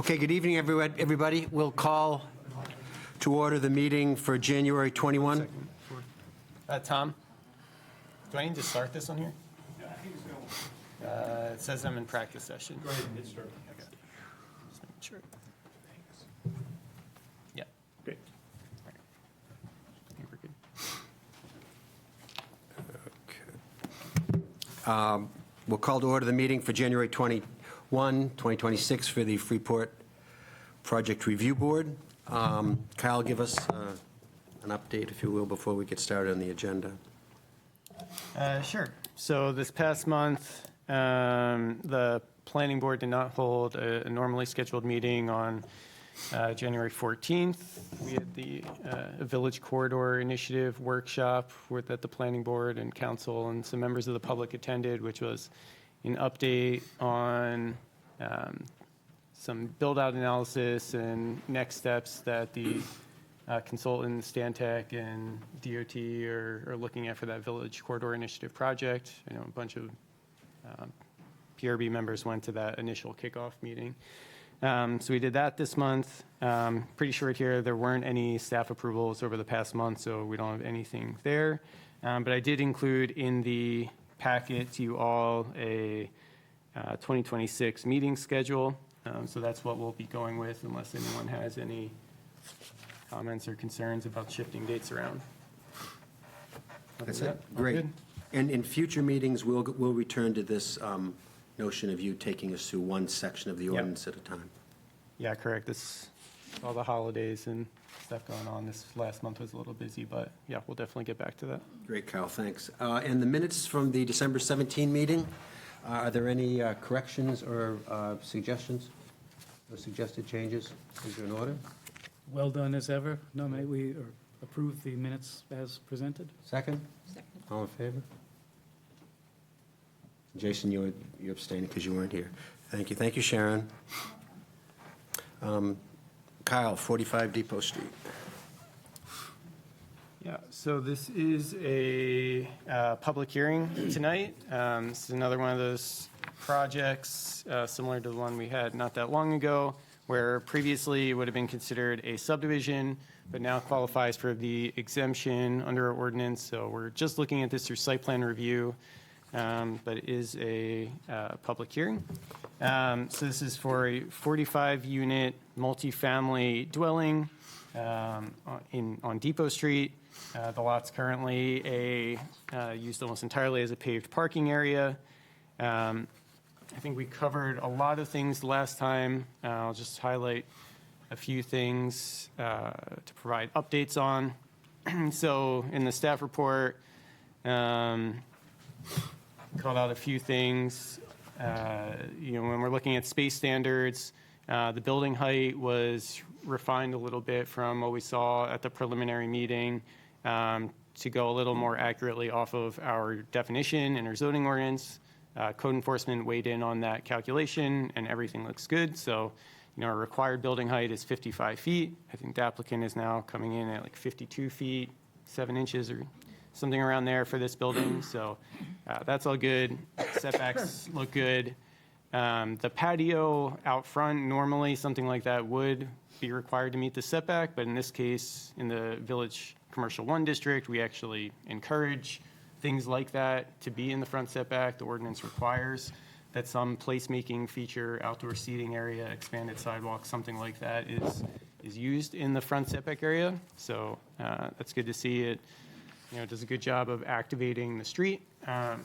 Okay, good evening, everybody. We'll call to order the meeting for January 21. Tom, do I need to start this on here? Yeah, I think it's going. It says I'm in practice session. Go ahead and get started. Okay. Just making sure. Yeah. Great. All right. I think we're good. We'll call to order the meeting for January 21, 2026 for the Freeport Project Review Board. Kyle, give us an update, if you will, before we get started on the agenda. Sure. So this past month, the planning board did not hold a normally scheduled meeting on January 14th. We had the Village Corridor Initiative workshop that the planning board and council and some members of the public attended, which was an update on some build-out analysis and next steps that the consultant, Stantec, and DOT are looking at for that Village Corridor Initiative project. I know a bunch of PRB members went to that initial kickoff meeting. So we did that this month. Pretty short here. There weren't any staff approvals over the past month, so we don't have anything there. But I did include in the packet to you all a 2026 meeting schedule. So that's what we'll be going with unless anyone has any comments or concerns about shifting dates around. That's it. Great. And in future meetings, we'll return to this notion of you taking us through one section of the ordinance at a time. Yeah, correct. This all the holidays and stuff going on. This last month was a little busy, but yeah, we'll definitely get back to that. Great, Kyle, thanks. And the minutes from the December 17 meeting, are there any corrections or suggestions or suggested changes? Is there an order? Well done as ever. Nominate we approve the minutes as presented. Second? Second. All in favor? Jason, you're abstaining because you weren't here. Thank you. Thank you, Sharon. Kyle, 45 Depot Street. Yeah, so this is a public hearing tonight. This is another one of those projects similar to the one we had not that long ago, where previously it would have been considered a subdivision, but now qualifies for the exemption under our ordinance. So we're just looking at this through site plan review, but it is a public hearing. So this is for a 45-unit multifamily dwelling on Depot Street. The lot's currently used almost entirely as a paved parking area. I think we covered a lot of things last time. I'll just highlight a few things to provide updates on. So in the staff report, called out a few things. When we're looking at space standards, the building height was refined a little bit from what we saw at the preliminary meeting to go a little more accurately off of our definition and our zoning ordinance. Code enforcement weighed in on that calculation, and everything looks good. So, our required building height is 55 feet. I think the applicant is now coming in at like 52 feet, 7 inches or something around there for this building. So that's all good. Setbacks look good. The patio out front, normally something like that would be required to meet the setback, but in this case, in the Village Commercial 1 district, we actually encourage things like that to be in the front setback. The ordinance requires that some placemaking feature, outdoor seating area, expanded sidewalk, something like that is used in the front setback area. So that's good to see. It does a good job of activating the street,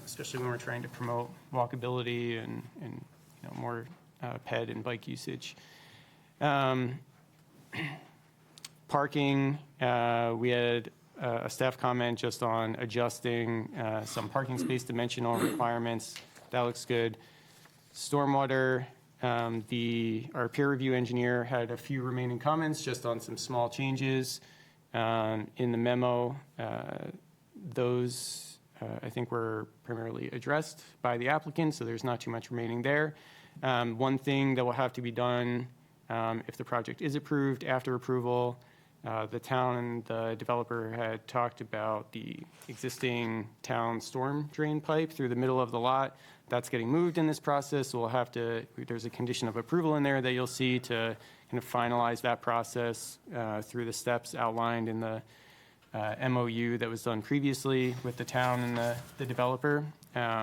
especially when we're trying to promote walkability and more ped and bike usage. Parking, we had a staff comment just on adjusting some parking space dimensional requirements. That looks good. Stormwater, our peer review engineer had a few remaining comments just on some small changes in the memo. Those, I think, were primarily addressed by the applicant, so there's not too much remaining there. One thing that will have to be done if the project is approved after approval, the town and the developer had talked about the existing town storm drain pipe through the middle of the lot. that's getting moved in this process. So there's a condition of approval in there that you'll see to kind of finalize that process through the steps outlined in the MOU that was done previously with the town and the developer.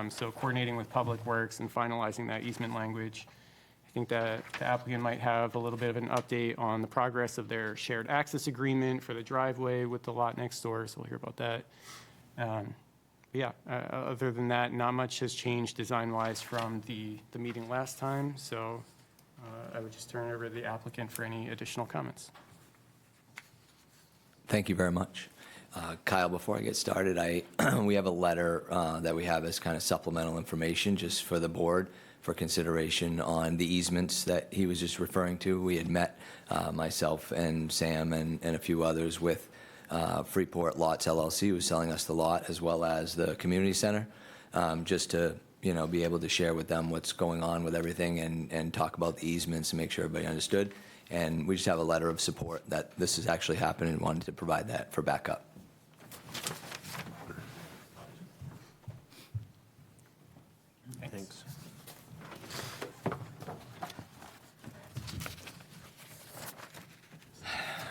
So coordinating with Public Works and finalizing that easement language. I think that the applicant might have a little bit of an update on the progress of their shared access agreement for the driveway with the lot next door, so we'll hear about that. Other than that, not much has changed design-wise from the meeting last time, so I would just turn it over to the applicant for any additional comments. Thank you very much. Kyle, before I get started, we have a letter that we have as kind of supplemental information just for the board for consideration on the easements that he was just referring to. We had met, myself and Sam and a few others with Freeport Lots LLC, who was selling us the lot, as well as the community center, just to be able to share with them what's going on with everything and talk about the easements and make sure everybody understood. And we just have a letter of support that this has actually happened and wanted to provide that for backup. Thanks.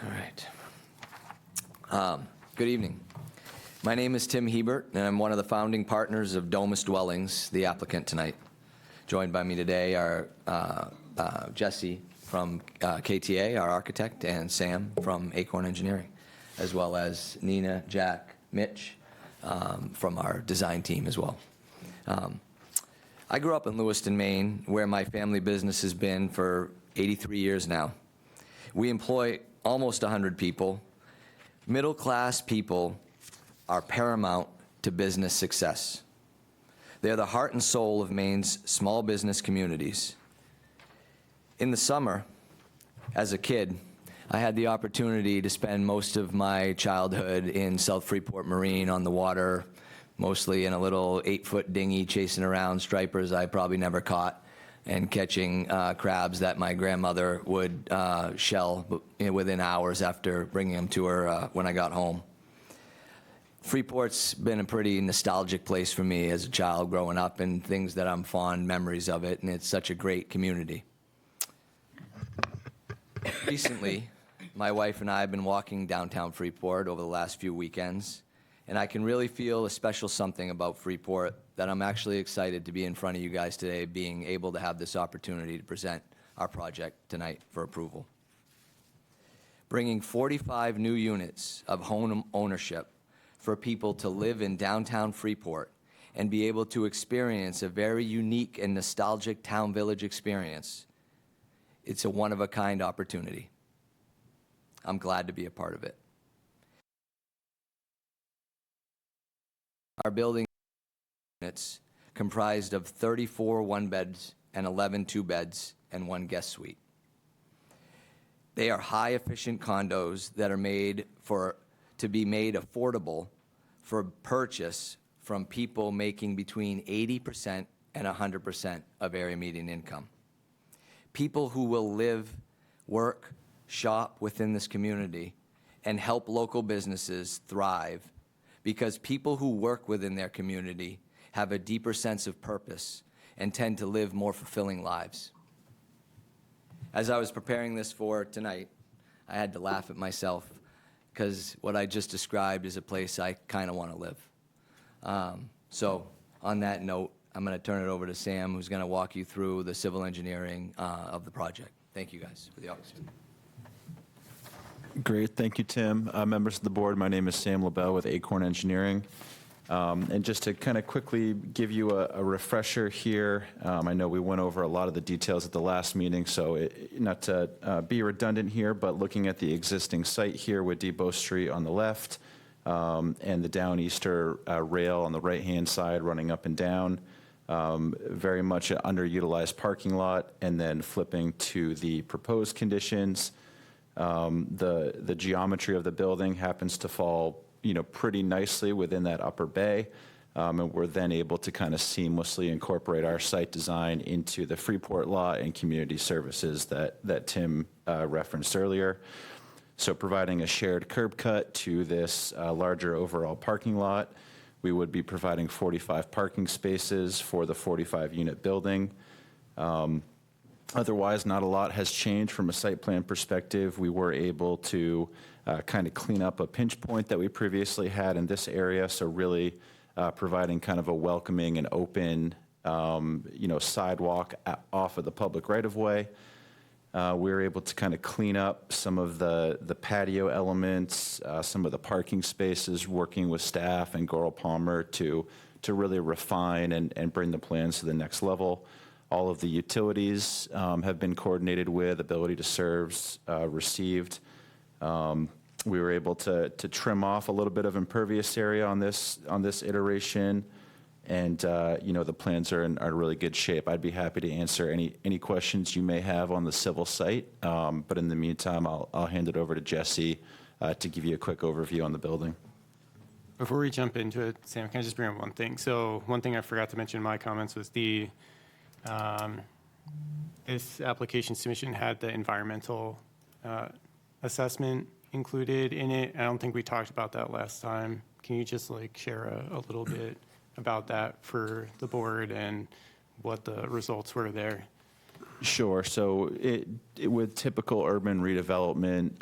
All right. Good evening. My name is Tim Hebert, and I'm one of the founding partners of Domus Dwellings, the applicant tonight. Joined by me today are Jesse from KTA, our architect, and Sam from Acorn Engineering, as well as Nina, Jack, Mitch from our design team as well. I grew up in Lewiston, Maine, where my family business has been for 83 years now. We employ almost 100 people. Middle-class people are paramount to business success. They're the heart and soul of Maine's small business communities. In the summer, as a kid, I had the opportunity to spend most of my childhood in South Freeport Marine on the water, mostly in a little 8-foot dinghy chasing around stripers I probably never caught, and catching crabs that my grandmother would shell within hours after bringing them to her when I got home. Freeport's been a pretty nostalgic place for me as a child growing up, and things that I'm fond memories of it, and it's such a great community. Recently, my wife and I have been walking downtown Freeport over the last few weekends, and I can really feel a special something about Freeport that I'm actually excited to be in front of you guys today, being able to have this opportunity to present our project tonight for approval. Bringing 45 new units of home ownership for people to live in downtown Freeport and be able to experience a very unique and nostalgic town-village experience. It's a one-of-a-kind opportunity. I'm glad to be a part of it. Our building units comprised of 34 one-beds and 11 two-beds and 1 guest suite. They are high-efficient condos that are made to be made affordable for purchase from people making between 80% and 100% of area median income. People who will live, work, shop within this community and help local businesses thrive, because people who work within their community have a deeper sense of purpose and tend to live more fulfilling lives. As I was preparing this for tonight, I had to laugh at myself, because what I just described is a place I kind of want to live. So on that note, I'm going to turn it over to Sam, who's going to walk you through the civil engineering of the project. Thank you, guys, for the opportunity. Great. Thank you, Tim. Members of the board, my name is Sam LaBelle with Acorn Engineering. And just to kind of quickly give you a refresher here, I know we went over a lot of the details at the last meeting, so not to be redundant here, but looking at the existing site here with Depot Street on the left and the Downeaster rail on the right-hand side running up and down, very much an underutilized parking lot, and then flipping to the proposed conditions. The geometry of the building happens to fall pretty nicely within that upper bay, and we're then able to kind of seamlessly incorporate our site design into the Freeport lot and community services that Tim referenced earlier. So providing a shared curb cut to this larger overall parking lot, We would be providing 45 parking spaces for the 45-unit building. Otherwise, not a lot has changed from a site plan perspective. We were able to kind of clean up a pinch point that we previously had in this area, so really providing kind of a welcoming and open, sidewalk off of the public right-of-way. We were able to kind of clean up some of the patio elements, some of the parking spaces, working with staff and Goral Palmer to really refine and bring the plans to the next level. All of the utilities have been coordinated with, ability to serve received. We were able to trim off a little bit of impervious area on this iteration, and the plans are in really good shape. I'd be happy to answer any questions you may have on the civil site, but in the meantime, I'll hand it over to Jesse to give you a quick overview on the building. Before we jump into it, Sam, can I just bring up one thing? So one thing I forgot to mention in my comments was this application submission had the environmental assessment included in it. I don't think we talked about that last time. Can you just share a little bit about that for the board and what the results were there? Sure. So with typical urban redevelopment,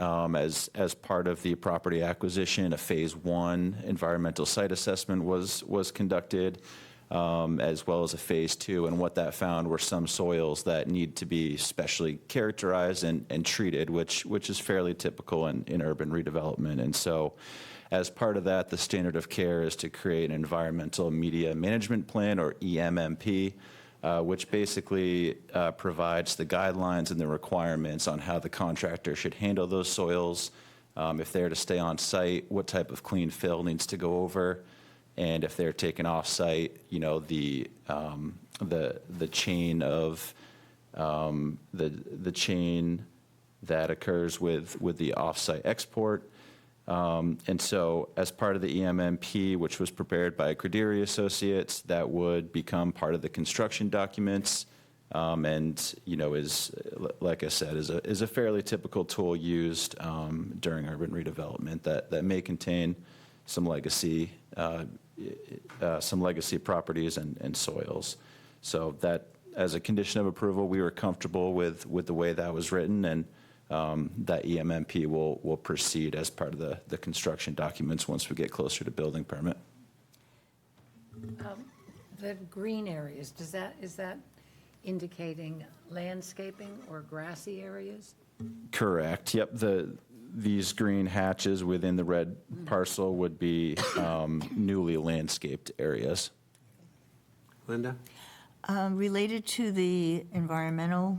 as part of the property acquisition, a phase 1 environmental site assessment was conducted, as well as a phase 2. And what that found were some soils that need to be specially characterized and treated, which is fairly typical in urban redevelopment. And so as part of that, the standard of care is to create an environmental media management plan, or EMMP, which basically provides the guidelines and the requirements on how the contractor should handle those soils, if they're to stay on site, what type of clean fill needs to go over, and if they're taken off site, the chain of the chain that occurs with the off-site export. And so as part of the EMMP, which was prepared by Crederi Associates, that would become part of the construction documents, and is, like I said, is a fairly typical tool used during urban redevelopment that may contain some legacy properties and soils. So that, as a condition of approval, we were comfortable with the way that was written, and that EMMP will proceed as part of the construction documents once we get closer to building permit. The green areas, is that indicating landscaping or grassy areas? Correct. Yep. These green hatches within the red parcel would be newly landscaped areas. Linda? Related to the environmental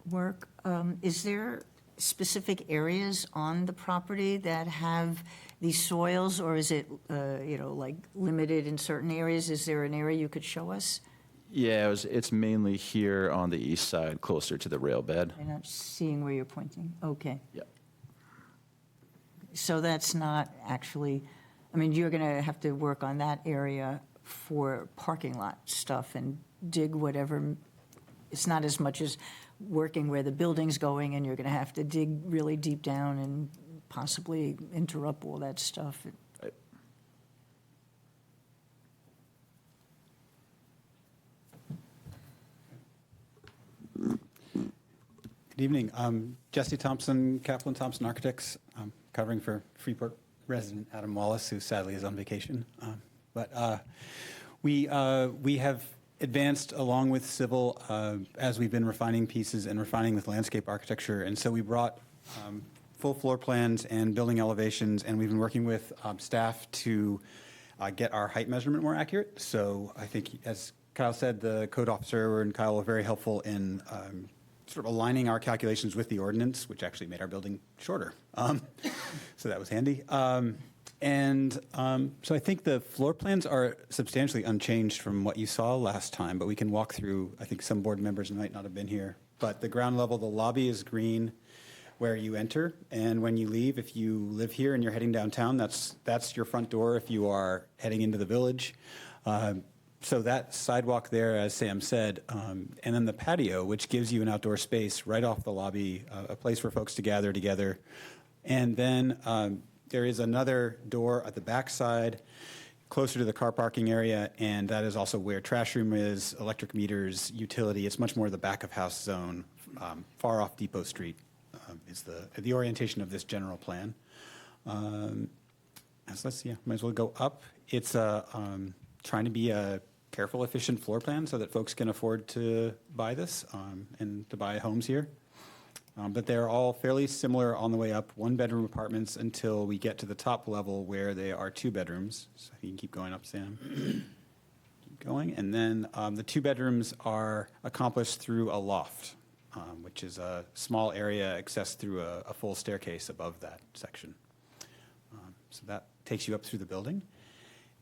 work, is there specific areas on the property that have these soils, or is it, limited in certain areas? Is there an area you could show us? Yeah, it's mainly here on the east side, closer to the rail bed. I'm not seeing where you're pointing. Okay. Yep. So that's not actually, you're going to have to work on that area for parking lot stuff and dig whatever. It's not as much as working where the building's going, and you're going to have to dig really deep down and possibly interrupt all that stuff. Right. Good evening. Jesse Thompson, Kaplan Thompson Architects, covering for Freeport resident Adam Wallace, who sadly is on vacation. But we have advanced along with civil as we've been refining pieces and refining with landscape architecture. And so we brought full floor plans and building elevations, and we've been working with staff to get our height measurement more accurate. So I think, as Kyle said, the code officer and Kyle were very helpful in sort of aligning our calculations with the ordinance, which actually made our building shorter. So that was handy. So I think the floor plans are substantially unchanged from what you saw last time, but we can walk through. I think some board members might not have been here. But the ground level, the lobby is green where you enter, and when you leave, if you live here and you're heading downtown, that's your front door if you are heading into the village. So that sidewalk there, as Sam said, and then the patio, which gives you an outdoor space right off the lobby, a place for folks to gather together. And then there is another door at the back side closer to the car parking area, and that is also where trash room is, electric meters, utility. It's much more the back of house zone, far off Depot Street is the orientation of this general plan. So let's see, yeah, might as well go up. It's trying to be a careful, efficient floor plan so that folks can afford to buy this and to buy homes here. But they're all fairly similar on the way up, one-bedroom apartments until we get to the top level where they are two bedrooms. So you can keep going up, Sam. Keep going. And then the two bedrooms are accomplished through a loft, which is a small area accessed through a full staircase above that section. So that takes you up through the building.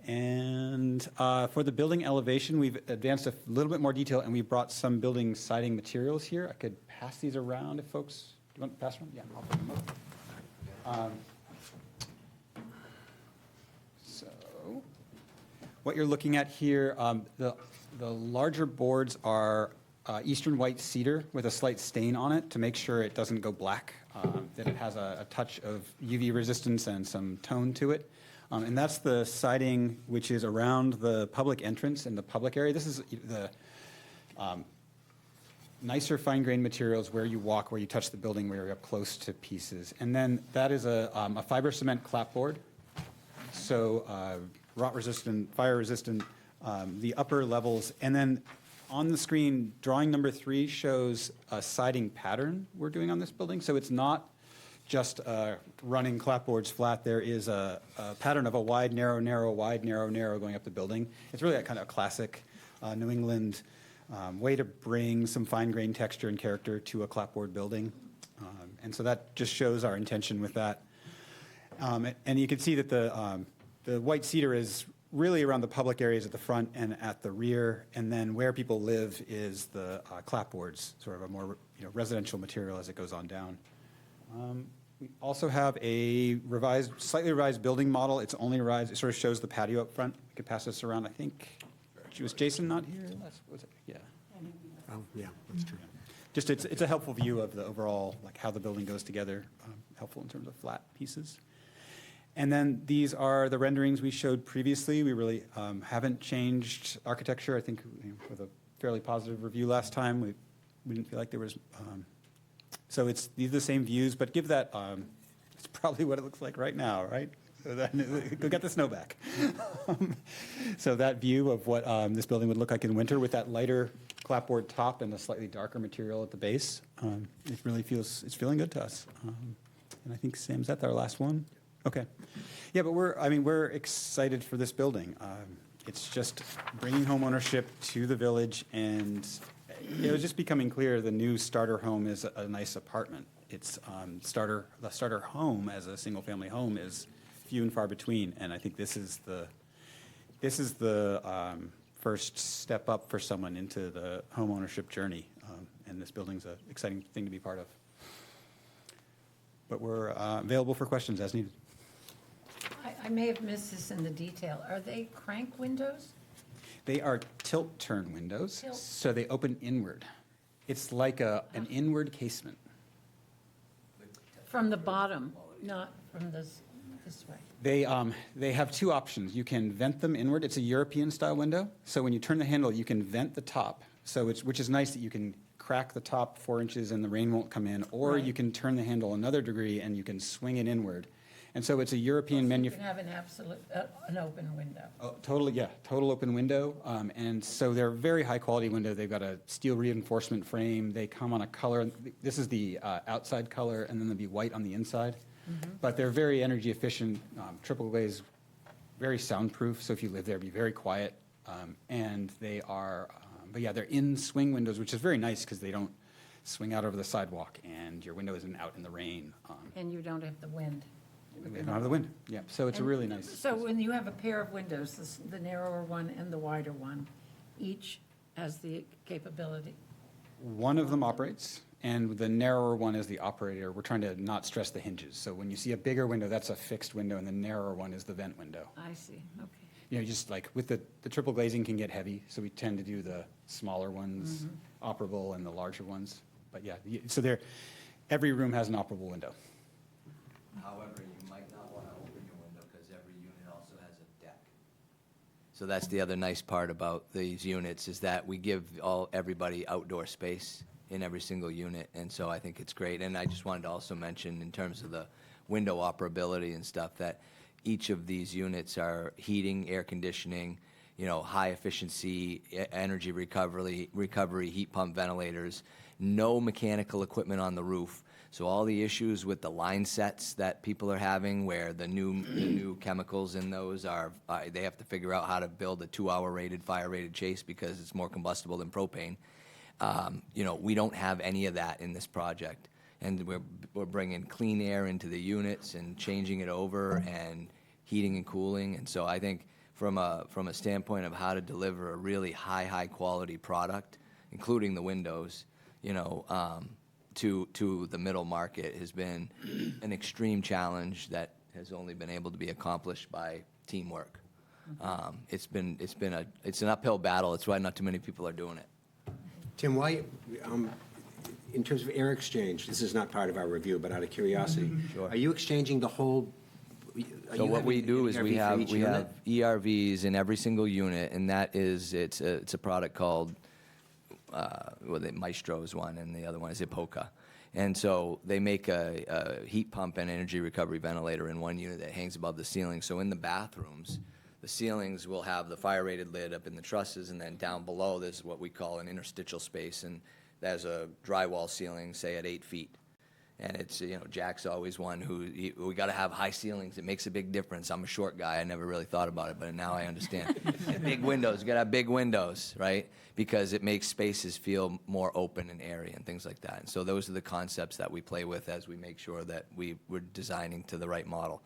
And for the building elevation, we've advanced a little bit more detail, and we brought some building siding materials here. I could pass these around if folks, do you want to pass them? Yeah, I'll bring them up. So what you're looking at here, the larger boards are eastern white cedar with a slight stain on it to make sure it doesn't go black, that it has a touch of UV resistance and some tone to it. And that's the siding which is around the public entrance and the public area. This is the nicer fine-grained materials where you walk, where you touch the building, where you're up close to pieces. And then that is a fiber cement clapboard. So rot-resistant, fire-resistant, the upper levels. And then on the screen, drawing number 3 shows a siding pattern we're doing on this building. So it's not just running clapboards flat. There is a pattern of a wide, narrow, narrow, wide, narrow, narrow going up the building. It's really a kind of classic New England way to bring some fine-grained texture and character to a clapboard building. And so that just shows our intention with that. And you can see that the white cedar is really around the public areas at the front and at the rear, and then where people live is the clapboards, sort of a more residential material as it goes on down. We also have a slightly revised building model. It's only revised, it sort of shows the patio up front. We could pass this around, I think. Was Jason not here? Was it? Yeah. Oh, yeah, that's true. Just it's a helpful view of the overall, like how the building goes together, helpful in terms of flat pieces. And then these are the renderings we showed previously. We really haven't changed architecture. I think with a fairly positive review last time, we didn't feel like there was. So these are the same views, but give that. It's probably what it looks like right now, right? So go get the snow back. So that view of what this building would look like in winter with that lighter clapboard top and a slightly darker material at the base, it really it's feeling good to us. And I think Sam's that our last one. Okay. Yeah, but we're excited for this building. It's just bringing home ownership to the village, and it was just becoming clear the new starter home is a nice apartment. It's the starter home as a single family home is few and far between, and I think this is the first step up for someone into the home ownership journey, and this building's an exciting thing to be part of. But we're available for questions as needed. I may have missed this in the detail. Are they crank windows? They are tilt-turn windows, Tilt. so they open inward. It's like an inward casement. From the bottom, not from this way. They have two options. You can vent them inward. It's a European-style window, so when you turn the handle, you can vent the top. Which is nice that you can crack the top 4 inches and the rain won't come in, or Right. you can turn the handle another degree and you can swing it inward. And so it's a European You menu. can have an open window. Oh, totally, yeah, total open window. And so they're very high quality window. They've got a steel reinforcement frame. They come on a color. This is the outside color, and then there'll be white on the inside. But they're very energy efficient, triple glaze, very soundproof. So if you live there, be very quiet. And they are, but yeah, they're in swing windows, which is very nice because they don't swing out over the sidewalk, and your window isn't out in the rain. And you don't have the wind. They don't have the wind. Yeah, so it's a really nice. So when you have a pair of windows, the narrower one and the wider one, each has the capability. One of them operates, and the narrower one is the operator. We're trying to not stress the hinges. So when you see a bigger window, that's a fixed window, and the narrower one is the vent window. I see, okay. Just like with the triple glazing can get heavy, so we tend to do the smaller ones operable and the larger ones. But yeah, so every room has an operable window. However, you might not want to open your window because every unit also has a deck. So that's the other nice part about these units, is that we give everybody outdoor space in every single unit, and so I think it's great. And I just wanted to also mention, in terms of the window operability and stuff, that each of these units are heating, air conditioning, high efficiency, energy recovery, heat pump ventilators, no mechanical equipment on the roof. So all the issues with the line sets that people are having, where the new chemicals in those are, they have to figure out how to build a 2-hour fire rated chase because it's more combustible than propane. We don't have any of that in this project, and we're bringing clean air into the units and changing it over and heating and cooling. And so I think from a standpoint of how to deliver a really high quality product, including the windows, to the middle market, has been an extreme challenge that has only been able to be accomplished by teamwork. It's an uphill battle. It's why not too many people are doing it. Tim, why, in terms of air exchange, this is not part of our review, but out of curiosity, Sure. are you exchanging the whole? So what we do is we have ERVs in every single unit, and it's a product called the Maestro is one, and the other one is Epoca. And so they make a heat pump and energy recovery ventilator in one unit that hangs above the ceiling. So in the bathrooms, the ceilings will have the fire-rated lid up in the trusses, and then down below there's what we call an interstitial space, and there's a drywall ceiling, say at 8 feet. And it's, Jack's always one we got to have high ceilings. It makes a big difference. I'm a short guy. I never really thought about it, but now I understand. And big windows. You got to have big windows, right? Because it makes spaces feel more open and airy and things like that. And so those are the concepts that we play with as we make sure that we're designing to the right model.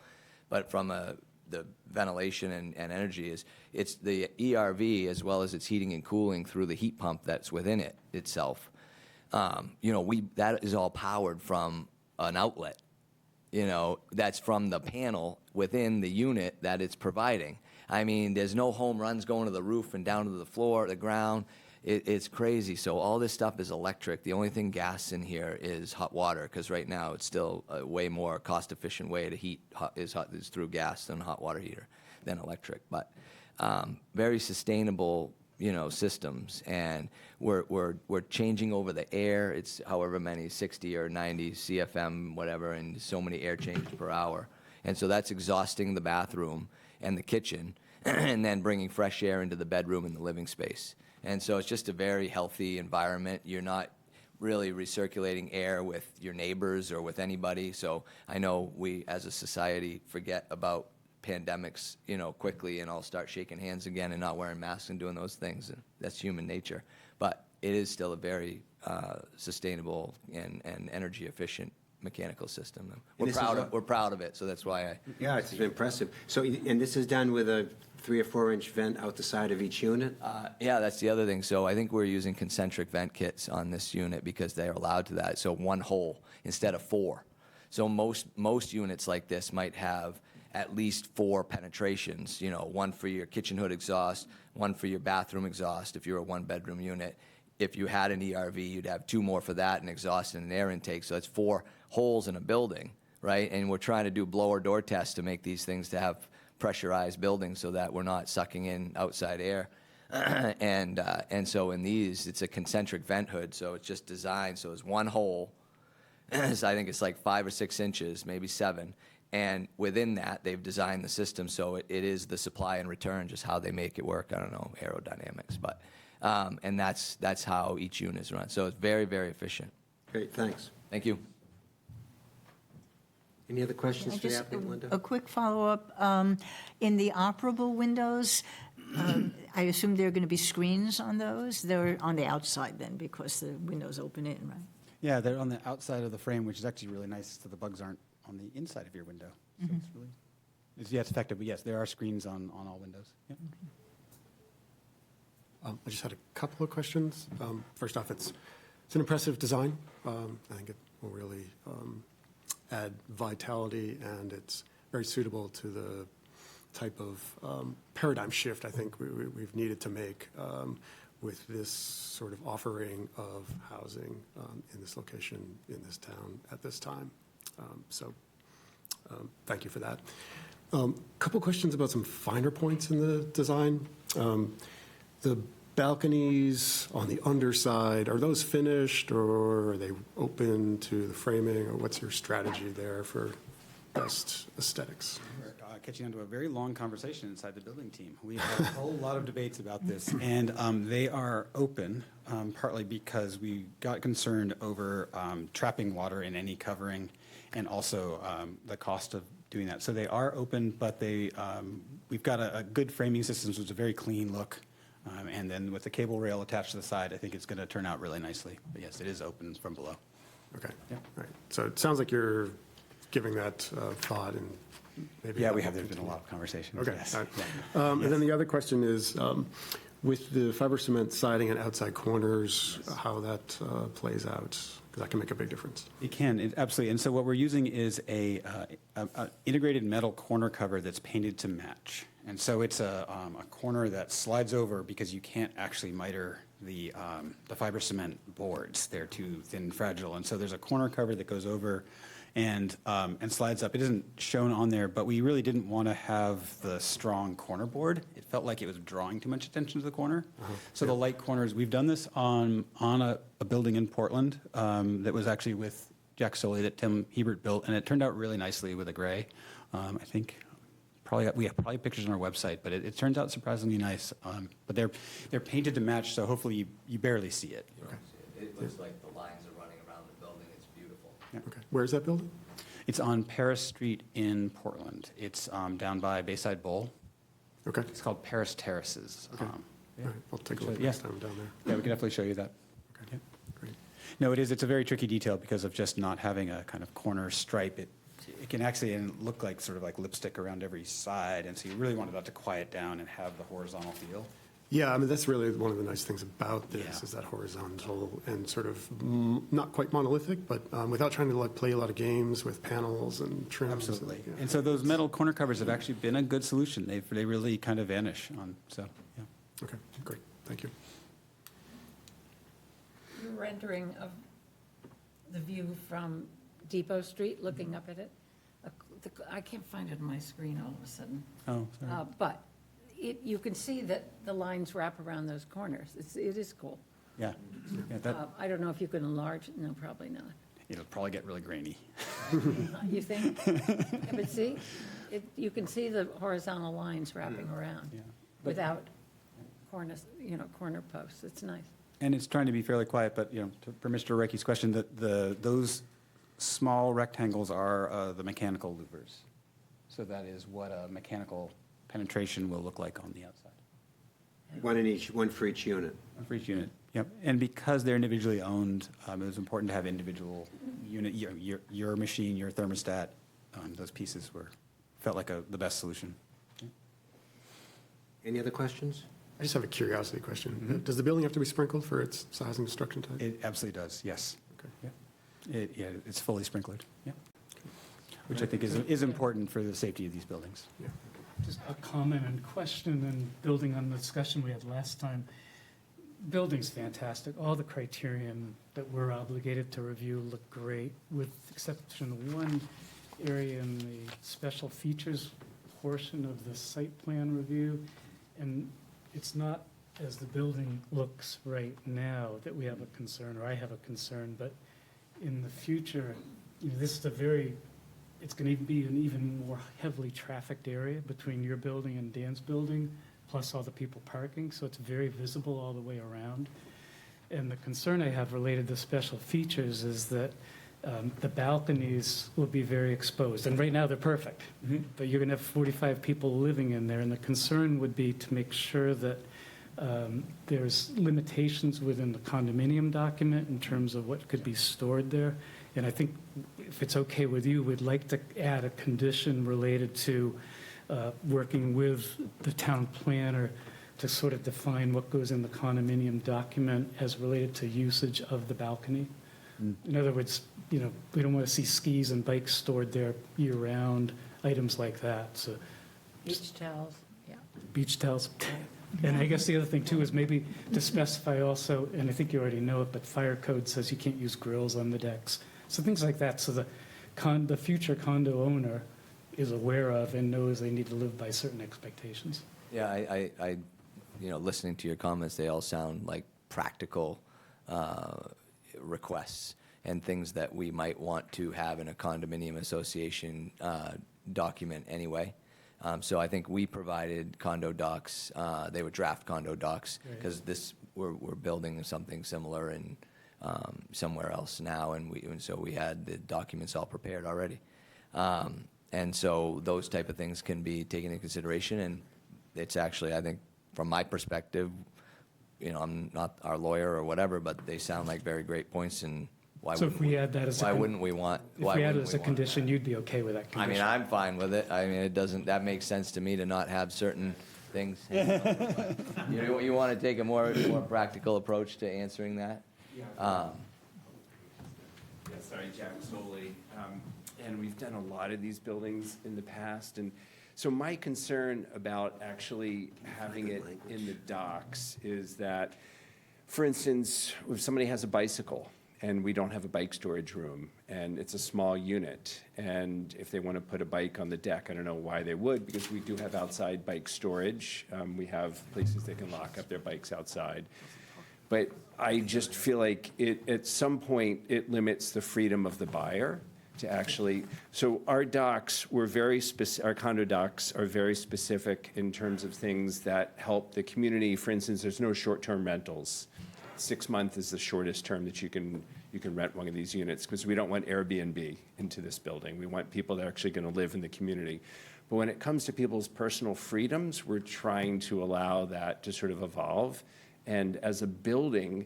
But from the ventilation and energy it's the ERV, as well as its heating and cooling through the heat pump that's within it itself. That is all powered from an outlet, that's from the panel within the unit that it's providing. I mean, there's no home runs going to the roof and down to the floor, the ground. It's crazy. So all this stuff is electric. The only thing gas in here is hot water, because right now it's still a way more cost-efficient way to heat is through gas than a hot water heater than electric. But very sustainable systems, and we're changing over the air. It's however many, 60 or 90 CFM, whatever, and so many air changes per hour. And so that's exhausting the bathroom and the kitchen, and then bringing fresh air into the bedroom and the living space. And so it's just a very healthy environment. You're not really recirculating air with your neighbors or with anybody. So I know we, as a society, forget about pandemics, quickly, and all start shaking hands again and not wearing masks and doing those things. And that's human nature. But it is still a very sustainable and energy efficient mechanical system. We're proud of it, so that's why Yeah, it's impressive. So, and this is done with a 3 or 4 inch vent out the side of each unit? Yeah, that's the other thing. So I think we're using concentric vent kits on this unit because they're allowed to that. So 1 hole instead of 4. So most units like this might have at least 4 penetrations, 1 for your kitchen hood exhaust, 1 for your bathroom exhaust if you're a 1-bedroom unit. If you had an ERV, you'd have 2 more for that, an exhaust and an air intake. So that's 4 holes in a building, right? And we're trying to do blower door tests to make these things to have pressurized buildings so that we're not sucking in outside air. And so in these, it's a concentric vent hood, so it's just designed so it's 1 hole. So I think it's like 5 or 6 inches, maybe 7. And within that, they've designed the system so it is the supply and return, just how they make it work. I don't know, aerodynamics, but and that's how each unit is run. So it's very, very efficient. Great, thanks. Thank you. Any other questions for the Just applicant, Linda? a quick follow-up. In the operable windows, I assume there are going to be screens on those? They're on the outside then, because the windows open in, right? Yeah, they're on the outside of the frame, which is actually really nice, so the bugs aren't on the inside of your window. So it's really, it's effective, but yes, there are screens on all windows. Yep. I just had a couple of questions. First off, it's an impressive design. I think it will really add vitality, and it's very suitable to the type of paradigm shift I think we've needed to make with this sort of offering of housing in this location, in this town, at this time. So thank you for that. Couple questions about some finer points in the design. The balconies on the underside, are those finished, or are they open to the framing, or what's your strategy there for best aesthetics? We're catching on to a very long conversation inside the building team. We had a whole lot of debates about this, and they are open, partly because we got concerned over trapping water in any covering, and also the cost of doing that. So they are open, but we've got a good framing system, so it's a very clean look. And then with the cable rail attached to the side, I think it's going to turn out really nicely. But yes, it is open from below. Okay. Yeah. All right. So it sounds like you're giving that thought and maybe. Yeah, there's been a lot of conversations. Okay. Yes. All right. Yeah. And then the other question is, with the fiber cement siding and outside corners, how that plays out, because that can make a big difference. It can, absolutely. And so what we're using is a integrated metal corner cover that's painted to match. And so it's a corner that slides over because you can't actually miter the fiber cement boards. They're too thin, fragile. And so there's a corner cover that goes over and slides up. It isn't shown on there, but we really didn't want to have the strong corner board. It felt like it was drawing too much attention to the corner. So the light corners, we've done this on a building in Portland that was actually with Jack Soley that Tim Hebert built, and it turned out really nicely with a gray. I think we have probably pictures on our website, but it turns out surprisingly nice. But they're painted to match, so hopefully you barely see it. Okay. It looks like the lines are running around the building. It's beautiful. Okay. Where is that building? It's on Paris Street in Portland. It's down by Bayside Bowl. Okay. It's called Paris Terraces. Okay. All right. I'll take a look Yeah. next time I'm down there. Yeah, we can definitely show you that. Okay. Yeah. Great. No, it's a very tricky detail because of just not having a kind of corner stripe. It can actually look like sort of like lipstick around every side, and so you really wanted that to quiet down and have the horizontal feel. Yeah, I mean, that's really one of the nice things about this Yeah. is that horizontal and sort of not quite monolithic, but without trying to like play a lot of games with panels and trims. Absolutely. Yeah. And so those metal corner covers have actually been a good solution. They really kind of vanish on, so, yeah. Okay, great. Thank you. Your rendering of the view from Depot Street, looking up at it, I can't find it on my screen all of a sudden. Oh, sorry. But you can see that the lines wrap around those corners. It is cool. Yeah. Yeah, that, I don't know if you can enlarge, no, probably not. it'll probably get really grainy. You think? Yeah, but see, you can see the horizontal lines wrapping around Yeah. without corner posts. It's nice. And it's trying to be fairly quiet, but, for Mr. Reiki's question, those small rectangles are the mechanical louvers. So that is what a mechanical penetration will look like on the outside. One for each unit. For each unit, yep. And because they're individually owned, it was important to have individual unit, your machine, your thermostat, those pieces felt like the best solution. Any other questions? I just have a curiosity question. Does the building have to be sprinkled for its size and construction type? It absolutely does, yes. Okay. Yeah. It's fully sprinkled, yeah. Which I think is important for the safety of these buildings. Yeah. Just a comment and question and building on the discussion we had last time. Building's fantastic. All the criterion that we're obligated to review look great, with exception of one area in the special features portion of the site plan review. And it's not as the building looks right now that we have a concern, or I have a concern, but in the future, this is it's going to be an even more heavily trafficked area between your building and Dan's building, plus all the people parking, so it's very visible all the way around. And the concern I have related to special features is that the balconies will be very exposed. And right now, they're perfect. But you're going to have 45 people living in there, and the concern would be to make sure that there's limitations within the condominium document in terms of what could be stored there. And I think if it's okay with you, we'd like to add a condition related to working with the town planner to sort of define what goes in the condominium document as related to usage of the balcony. In other words, we don't want to see skis and bikes stored there year-round, items like that. So Beach towels, yeah. beach towels. And I guess the other thing, too, is maybe to specify also, and I think you already know it, but fire code says you can't use grills on the decks. So things like that, so the future condo owner is aware of and knows they need to live by certain expectations. Yeah, listening to your comments, they all sound like practical requests and things that we might want to have in a condominium association document anyway. So I think we provided condo docs. They were draft condo docs because we're building something similar in somewhere else now, and so we had the documents all prepared already. And so those type of things can be taken into consideration, and it's actually, I think, from my perspective, I'm not our lawyer or whatever, but they sound like very great points, and why So wouldn't if we add that as a why con- wouldn't we want? If why we add it wouldn't as a want condition, that? you'd be okay with that I mean, condition? I'm fine with it. I mean, that makes sense to me to not have certain things. You want to take a more practical approach to answering that? Yeah, sorry, Jack Soley. And we've done a lot of these buildings in the past. And so my concern about actually having it in the docs is that, for instance, if somebody has a bicycle and we don't have a bike storage room and it's a small unit, and if they want to put a bike on the deck, I don't know why they would, because we do have outside bike storage. We have places they can lock up their bikes outside. But I just feel like at some point, it limits the freedom of the buyer to actually, so our docs were our condo docs are very specific in terms of things that help the community. For instance, there's no short-term rentals. 6 months is the shortest term that you can rent one of these units, because we don't want Airbnb into this building. We want people that are actually going to live in the community. But when it comes to people's personal freedoms, we're trying to allow that to sort of evolve. And as a building,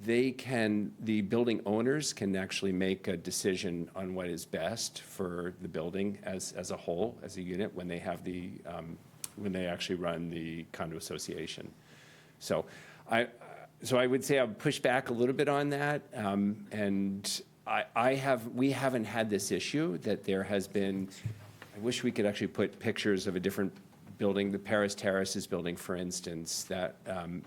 the building owners can actually make a decision on what is best for the building as a whole, as a unit, when they have when they actually run the condo association. So I would say I'll push back a little bit on that. And we haven't had this issue that there has been. I wish we could actually put pictures of a different building, the Paris Terraces building, for instance, that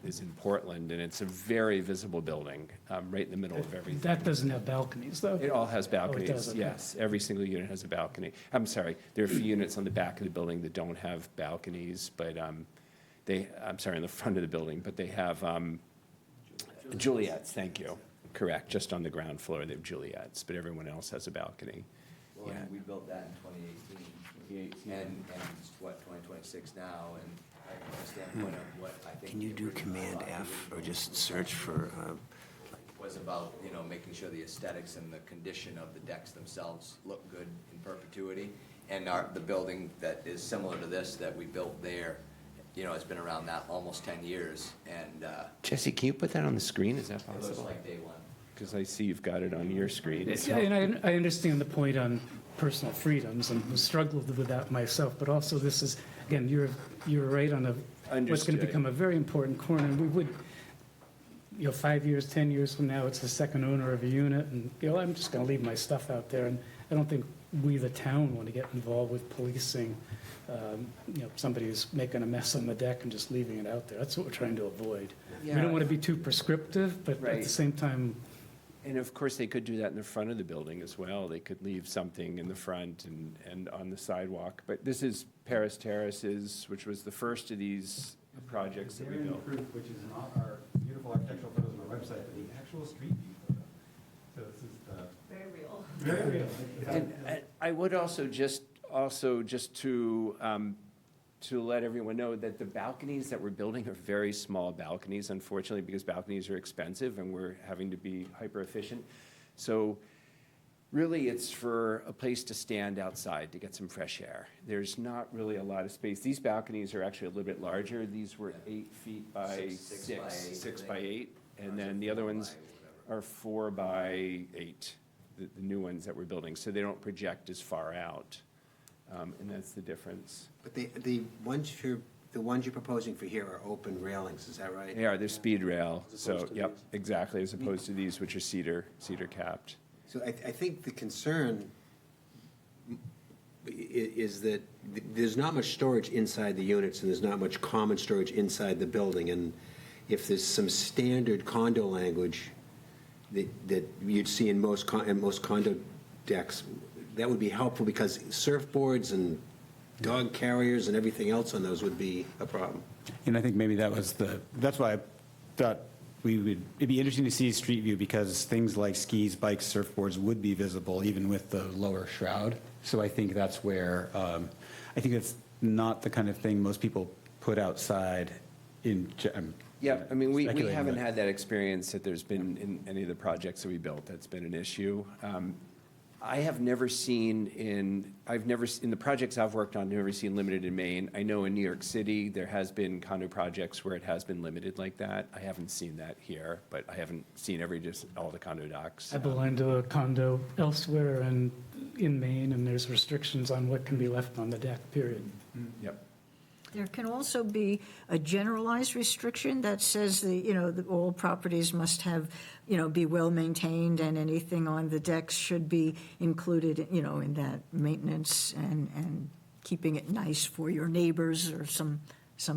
is in Portland, and it's a very visible building, right in the middle of everything. That doesn't have balconies, though? It all has balconies, does, okay. yes. Every single unit has a balcony. I'm sorry, there are a few units on the back of the building that don't have balconies, but I'm sorry, in the front of the building, but they have Juliet's, thank you. Correct, just on the ground floor, they have Juliet's, but everyone else has a balcony. Well, Yeah. we built that in 2018. And it's 2026 now, and from the standpoint of what I think. Can you do Command F or just search for, Was about, making sure the aesthetics and the condition of the decks themselves look good in perpetuity. And the building that is similar to this that we built there, has been around that almost 10 years. And Jesse, can you put that on the screen? Is that it looks possible? like day one. Because I see you've got it on your screen. Yeah, and I understand the point on personal freedoms, and struggled with that myself, but also this is, again, you're right on what's going to Understood. become a very important corner, and we would, 5 years, 10 years from now, it's the second owner of a unit, and, I'm just going to leave my stuff out there, and I don't think we, the town, want to get involved with policing, somebody who's making a mess on the deck and just leaving it out there. That's what we're trying to avoid. We Yeah. don't want to be too prescriptive, but at Right. the same time, And of course, they could do that in the front of the building as well. They could leave something in the front and on the sidewalk. But this is Paris Terraces, which was the first of these projects that we built. Which is not our beautiful architectural photos on our website, but the actual street view photo. So this is the. Very real. Very real. And I would also just to let everyone know that the balconies that we're building are very small balconies, unfortunately, because balconies are expensive and we're having to be hyper efficient. So really, it's for a place to stand outside to get some fresh air. There's not really a lot of space. These balconies are actually a little bit larger. These were 8 feet by six by eight, and then the other ones are 4 by 8, the new ones that we're building, so they don't project as far out. And that's the difference. but the ones you're proposing for here are open railings, is that right? They are, they're speed rail, As so, opposed to yep, these. exactly, as opposed to these, which are cedar capped. So I think the concern is that there's not much storage inside the units, and there's not much common storage inside the building. And if there's some standard condo language that you'd see in most condo decks, that would be helpful because surfboards and dog carriers and everything else on those would be a problem. And I think maybe that's why I thought it'd be interesting to see street view because things like skis, bikes, surfboards would be visible even with the lower shroud. So I think that's where, I think it's not the kind of thing most people put outside Yeah, I mean, we speculating, haven't but- had that experience that there's been in any of the projects that we built, that's been an issue. I have never seen in the projects I've worked on, never seen limited in Maine. I know in New York City, there has been condo projects where it has been limited like that. I haven't seen that here, but I haven't seen all the condo docs. I belong to a condo elsewhere and in Maine, and there's restrictions on what can be left on the deck, period. Yep. There can also be a generalized restriction that says that all properties must have, be well-maintained and anything on the decks should be included, in that maintenance and keeping it nice for your neighbors or some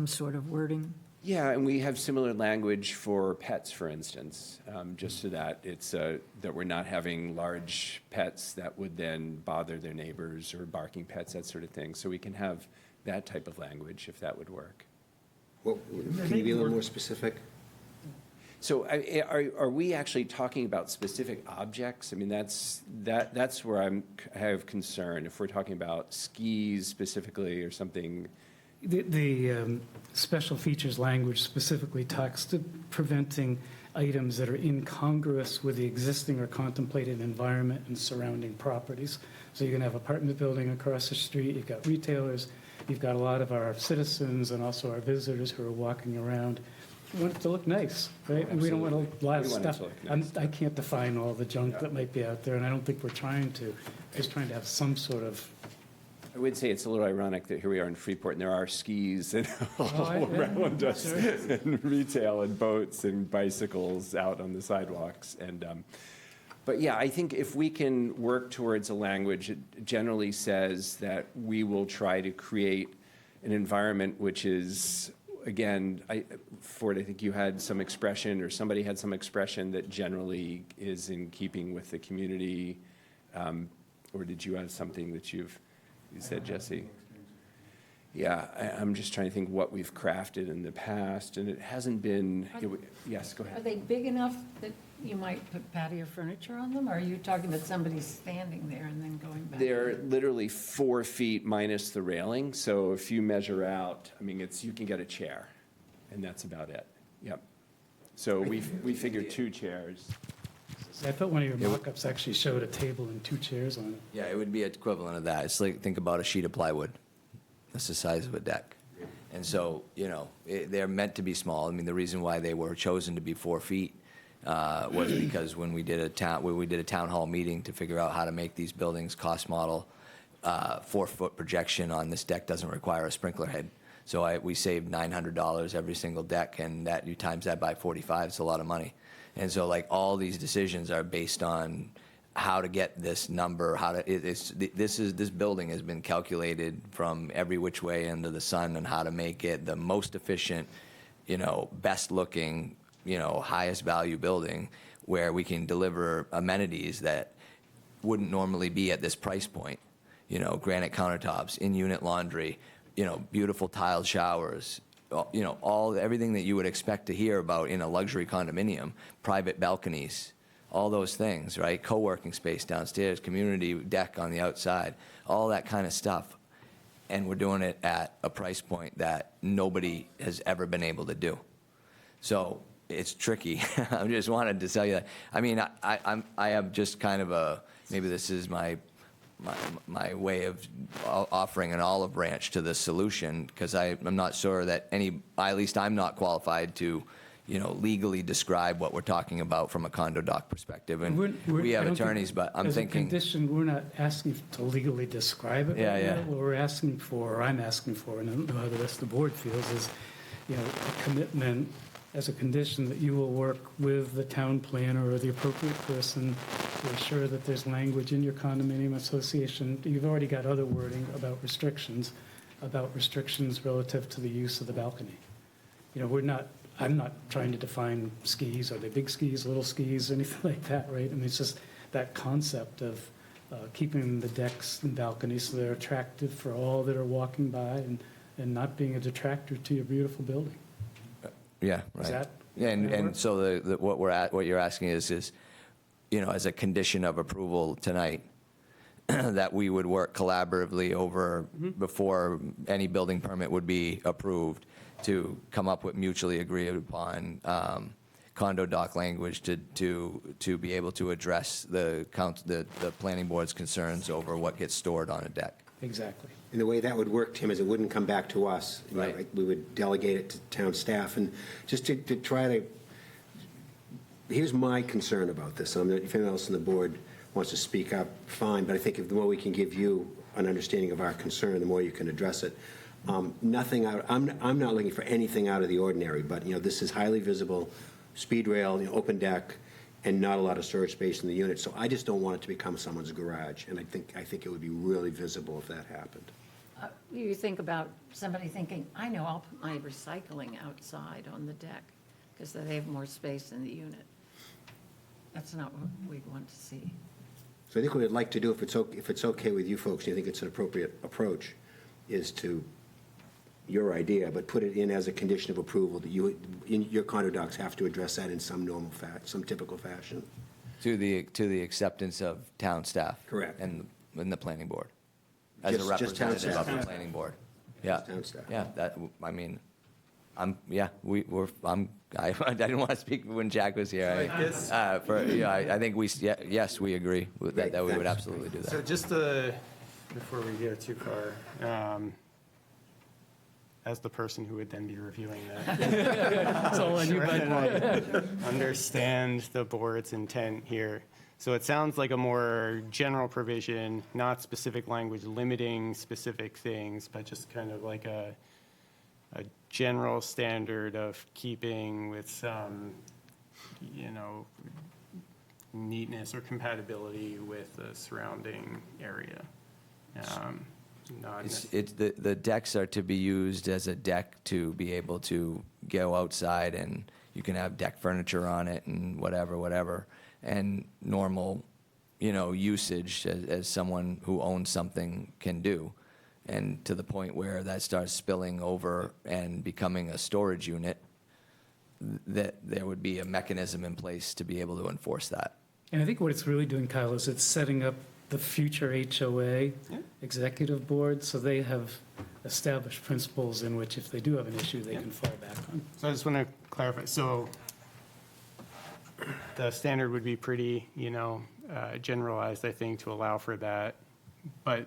sort of wording. Yeah, and we have similar language for pets, for instance, just so that it's, that we're not having large pets that would then bother their neighbors or barking pets, that sort of thing. So we can have that type of language, if that would work. Well, can you be a little more specific? So are we actually talking about specific objects? I mean, that's where I have concern. If we're talking about skis specifically or something. The special features language specifically talks to preventing items that are incongruous with the existing or contemplated environment and surrounding properties. So you can have apartment building across the street, you've got retailers, you've got a lot of our citizens and also our visitors who are walking around. We want it to look nice, right? And we don't want a lot of We want it to stuff. look nice. I can't define all the junk that might be out there, and I don't think we're trying to. Just trying to have some sort of. I would say it's a little ironic that here we are in Freeport and there are skis and all Oh, around us, sure. and retail and boats and bicycles out on the sidewalks. And, but yeah, I think if we can work towards a language that generally says that we will try to create an environment which is, again, Ford, I think you had some expression, or somebody had some expression that generally is in keeping with the community, or did you have something that you said, Jesse? Yeah, I'm just trying to think what we've crafted in the past, and it hasn't been, yes, go Are ahead. they big enough that you might put patio furniture on them? Or are you talking about somebody standing there and then going back? They're literally 4 feet minus the railing, so if you measure out, I mean, you can get a chair, and that's about it. Yep. So we figured 2 chairs. I thought one of your mock-ups actually showed a table and 2 chairs on it. Yeah, it would be equivalent of that. It's like, think about a sheet of plywood. That's the size of a deck. And so, they're meant to be small. I mean, the reason why they were chosen to be 4 feet was because when we did a town hall meeting to figure out how to make these buildings cost model, 4-foot projection on this deck doesn't require a sprinkler head. So we saved $900 every single deck, and that you times that by 45, it's a lot of money. And so, like, all these decisions are based on how to get this number, this building has been calculated from every which way under the sun, and how to make it the most efficient, best looking, highest value building where we can deliver amenities that wouldn't normally be at this price point. Granite countertops, in-unit laundry, beautiful tiled showers, everything that you would expect to hear about in a luxury condominium, private balconies, all those things, right? Co-working space downstairs, community deck on the outside, all that kind of stuff. And we're doing it at a price point that nobody has ever been able to do. So it's tricky. I just wanted to tell you that. I mean, I have just kind of maybe this is my way of offering an olive branch to this solution, because I'm not sure that at least I'm not qualified to, legally describe what we're talking about from a condo doc perspective. And we have attorneys, but I'm thinking. As a condition, we're not asking to legally describe it. Yeah, yeah. What we're asking for, or I'm asking for, and I don't know how the rest of the board feels, is, a commitment as a condition that you will work with the town planner or the appropriate person to ensure that there's language in your condominium association. You've already got other wording about restrictions relative to the use of the balcony. I'm not trying to define skis. Are they big skis, little skis, anything like that, right? I mean, it's just that concept of keeping the decks and balconies so they're attractive for all that are walking by and not being a detractor to your beautiful building. Yeah, right. Is that? Yeah, gonna and work? so what you're asking is, as a condition of approval tonight, that we would work collaboratively over, before any building permit would be approved, to come up with mutually agreed upon condo doc language to be able to address the planning board's concerns over what gets stored on a deck. Exactly. And the way that would work, Tim, is it wouldn't come back to us. You know, Right. like, we would delegate it to town staff, and just to try to, here's my concern about this. If anyone else on the board wants to speak up, fine, but I think the more we can give you an understanding of our concern, the more you can address it. Nothing out, I'm not looking for anything out of the ordinary, but, this is highly visible, speed rail, open deck, and not a lot of storage space in the unit. So I just don't want it to become someone's garage, and I think it would be really visible if that happened. You think about somebody thinking, I know, I'll put my recycling outside on the deck because they have more space in the unit. That's not what we'd want to see. So I think what I'd like to do, if it's okay with you folks, and you think it's an appropriate approach, is to, your idea, but put it in as a condition of approval that your condo docs have to address that in some some typical fashion. To the acceptance of town staff. Correct. And the planning board. As a Just town representative of staff. the planning board. Yeah. Town staff. Yeah, I didn't want to speak when Jack was here. I think yes, we agree with that, Great, we would thanks. absolutely do So that. just before we go too far, as the person who would then be reviewing that, It's all on you, bud. understand the board's intent here. So it sounds like a more general provision, not specific language limiting specific things, but just kind of like a general standard of keeping with some, neatness or compatibility with the surrounding area. The decks are to be used as a deck to be able to go outside, and you can have deck furniture on it and whatever, and normal, usage as someone who owns something can do. And to the point where that starts spilling over and becoming a storage unit, that there would be a mechanism in place to be able to enforce that. And I think what it's really doing, Kyle, is it's setting up the future HOA executive board, so they have established principles in which if they do have an issue, they can fall back on. So I just want to clarify, so the standard would be pretty, generalized, I think, to allow for that, but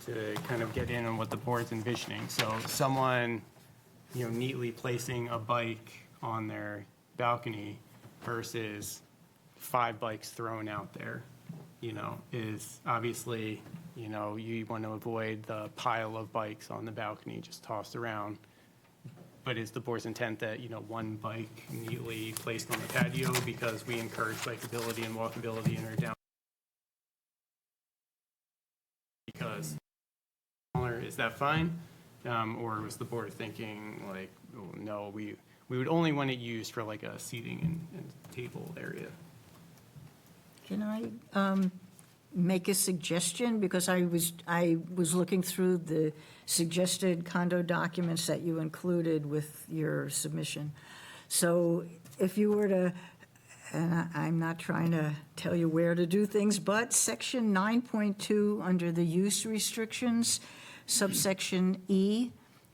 to kind of get in on what the board's envisioning. So someone, neatly placing a bike on their balcony versus 5 bikes thrown out there, is obviously, you want to avoid the pile of bikes on the balcony just tossed around. But is the board's intent that, 1 bike neatly placed on the patio because we encourage bikeability and walkability in our down? Because is that fine? Or was the board thinking like, oh, no, we would only want it used for like a seating and table area? Can I make a suggestion? Because I was looking through the suggested condo documents that you included with your submission. So if you were to, and I'm not trying to tell you where to do things, but section 9.2 under the use restrictions, subsection E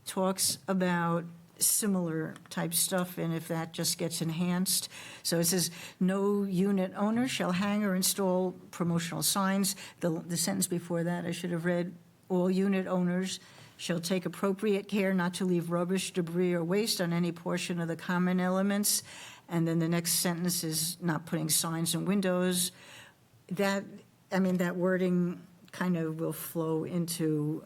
talks about similar type stuff, and if that just gets enhanced. So it says, no unit owner shall hang or install promotional signs. The sentence before that, I should have read, all unit owners shall take appropriate care not to leave rubbish, debris, or waste on any portion of the common elements. And then the next sentence is not putting signs in windows. That wording kind of will flow into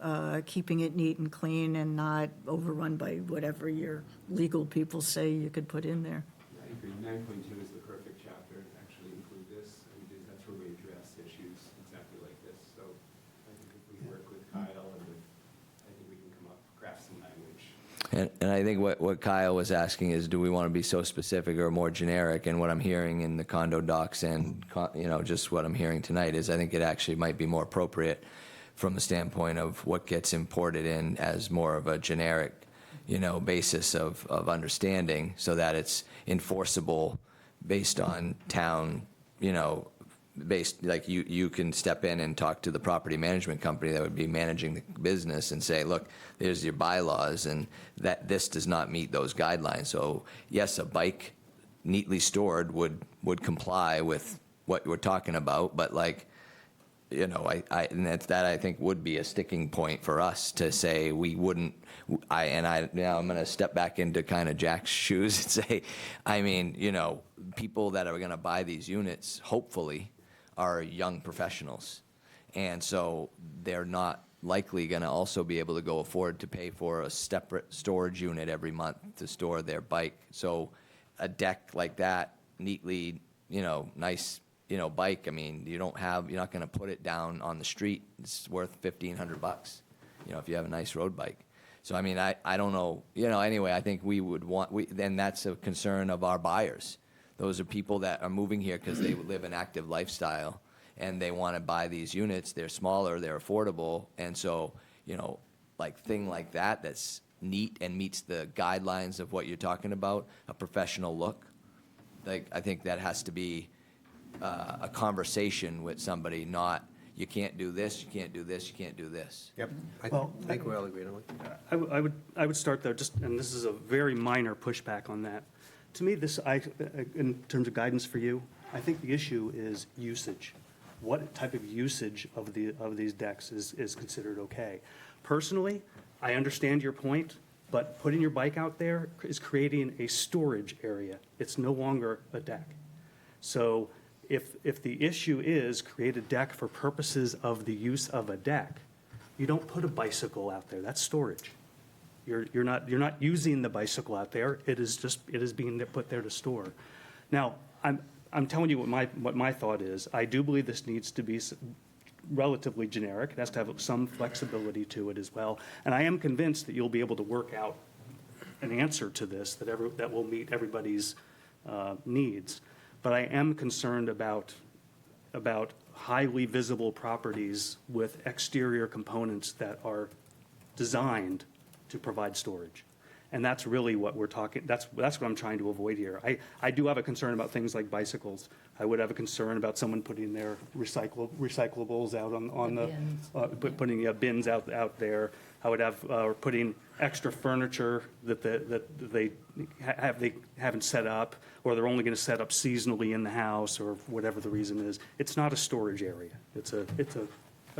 keeping it neat and clean and not overrun by whatever your legal people say you could put in there. I agree. 9.2 is the perfect chapter to actually include this, because that's where we address issues exactly like this. So I think if we work with Kyle, I think we can craft some language. And I think what Kyle was asking is, do we want to be so specific or more generic? And what I'm hearing in the condo docs and, just what I'm hearing tonight is I think it actually might be more appropriate from the standpoint of what gets imported in as more of a generic, basis of understanding so that it's enforceable based on town, based, like you can step in and talk to the property management company that would be managing the business and say, look, there's your bylaws and that this does not meet those guidelines. So yes, a bike neatly stored would comply with what we're talking about, but and that I think would be a sticking point for us to say we wouldn't. Now I'm going to step back into kind of Jack's shoes and say, people that are going to buy these units, hopefully, are young professionals, and so they're not likely going to also be able to afford to pay for a separate storage unit every month to store their bike. So a deck like that, neatly, nice, bike, you're not going to put it down on the street. It's worth $1,500, if you have a nice road bike. So, I don't know, anyway, I think we would then that's a concern of our buyers. Those are people that are moving here because they live an active lifestyle and they want to buy these units. They're smaller, they're affordable. And so, thing like that that's neat and meets the guidelines of what you're talking about, a professional look. I think that has to be a conversation with somebody, not you can't do this, you can't do this, you can't do this. Yep. I think we all agree on it. I would start there, and this is a very minor pushback on that. To me, in terms of guidance for you, I think the issue is usage. What type of usage of these decks is considered okay? Personally, I understand your point, but putting your bike out there is creating a storage area. It's no longer a deck. So if the issue is create a deck for purposes of the use of a deck, you don't put a bicycle out there. That's storage. You're not using the bicycle out there. It is being put there to store. Now, I'm telling you what my thought is. I do believe this needs to be relatively generic. It has to have some flexibility to it as well. And I am convinced that you'll be able to work out an answer to this that will meet everybody's needs. But I am concerned about highly visible properties with exterior components that are designed to provide storage. And that's really what we're talking, that's what I'm trying to avoid here. I do have a concern about things like bicycles. I would have a concern about someone putting their recyclables out on the, putting bins out there. I would have, or putting extra furniture that they haven't set up, or they're only going to set up seasonally in the house, or whatever the reason is. It's not a storage area. It's a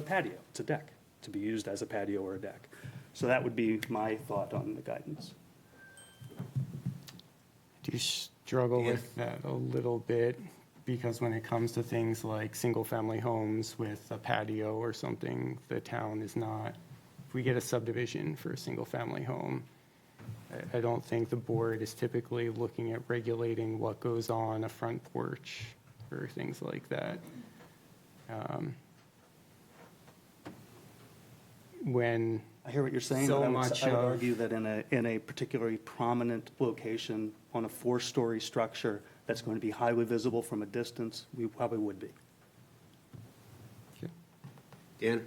patio. It's a deck to be used as a patio or a deck. So that would be my thought on the guidance. Do you struggle with that a little bit? Because when it comes to things like single-family homes with a patio or something, the town is not. If we get a subdivision for a single-family home, I don't think the board is typically looking at regulating what goes on a front porch or things like that. When I hear what you're saying, so but much I would of- argue that in a particularly prominent location on a 4-story structure that's going to be highly visible from a distance, we probably would be. Dan?